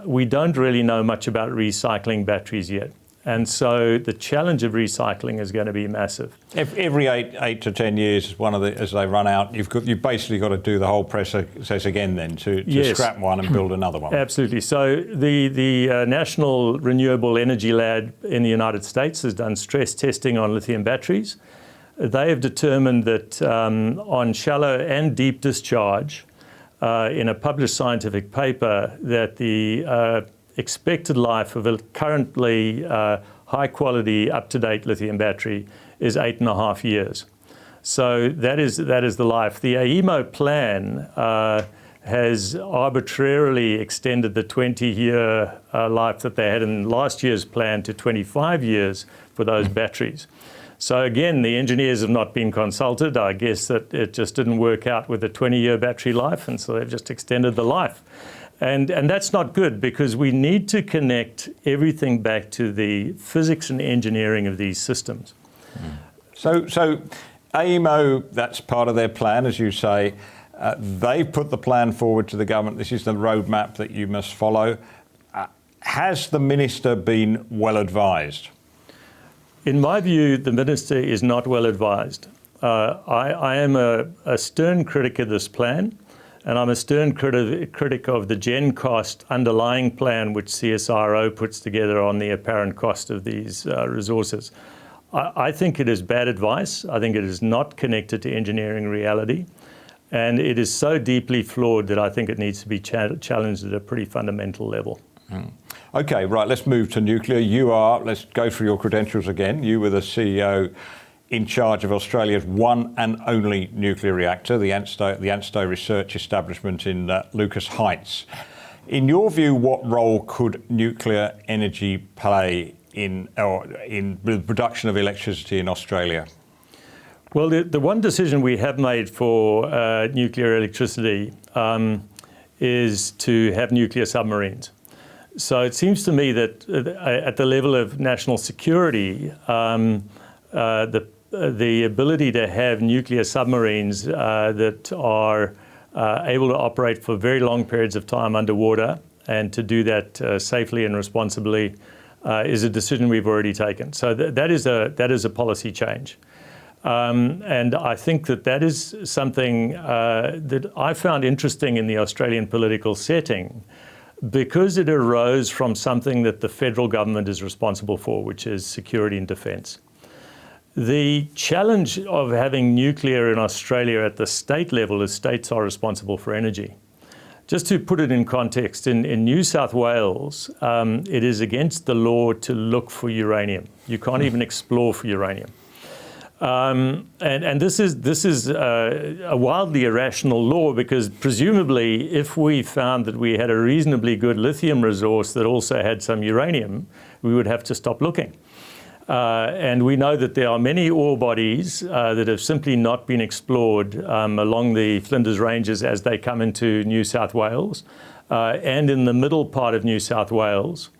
we don't really know much about recycling batteries yet. And so the challenge of recycling is going to be massive. Every eight to 10 years, as they run out, you've basically got to do the whole process again then to Yes. scrap one and build another one. Absolutely. So the National Renewable Energy Lab in the United States has done stress testing on lithium batteries. They have determined that on shallow and deep discharge, in a published scientific paper, that the expected life of a currently high quality, up-to-date lithium battery is 8.5 years. So that is the life. The AEMO plan has arbitrarily extended the 20-year life that they had in last year's plan to 25 years for those batteries. So again, the engineers have not been consulted. I guess that it just didn't work out with a 20-year battery life, and so they've just extended the life. And that's not good, because we need to connect everything back to the physics and engineering of these systems. So AEMO, that's part of their plan, as you say. They've put the plan forward to the government. This is the roadmap that you must follow. Has the minister been well advised? In my view, the minister is not well advised. I am a stern critic of this plan. And I'm a stern critic of the gen cost underlying plan which CSIRO puts together on the apparent cost of these resources. I think it is bad advice. I think it is not connected to engineering reality. And it is so deeply flawed that I think it needs to be challenged at a pretty fundamental level. Okay, right, let's move to nuclear. Let's go through your credentials again. You were the CEO in charge of Australia's one and only nuclear reactor, the ANSTO Research Establishment in Lucas Heights. In your view, what role could nuclear energy play in the production of electricity in Australia? Well, the one decision we have made for nuclear electricity is to have nuclear submarines. So it seems to me that at the level of national security, the ability to have nuclear submarines that are able to operate for very long periods of time underwater, and to do that safely and responsibly, is a decision we've already taken. So that is a policy change. And I think that is something that I found interesting in the Australian political setting, because it arose from something that the federal government is responsible for, which is security and defence. The challenge of having nuclear in Australia at the state level is states are responsible for energy. Just to put it in context, in New South Wales, it is against the law to look for uranium. You can't even explore for uranium. And this is a wildly irrational law, because presumably if we found that we had a reasonably good lithium resource that also had some uranium, we would have to stop looking. And we know that there are many ore bodies that have simply not been explored along the Flinders Ranges as they come into New South Wales and in the middle part of New South Wales.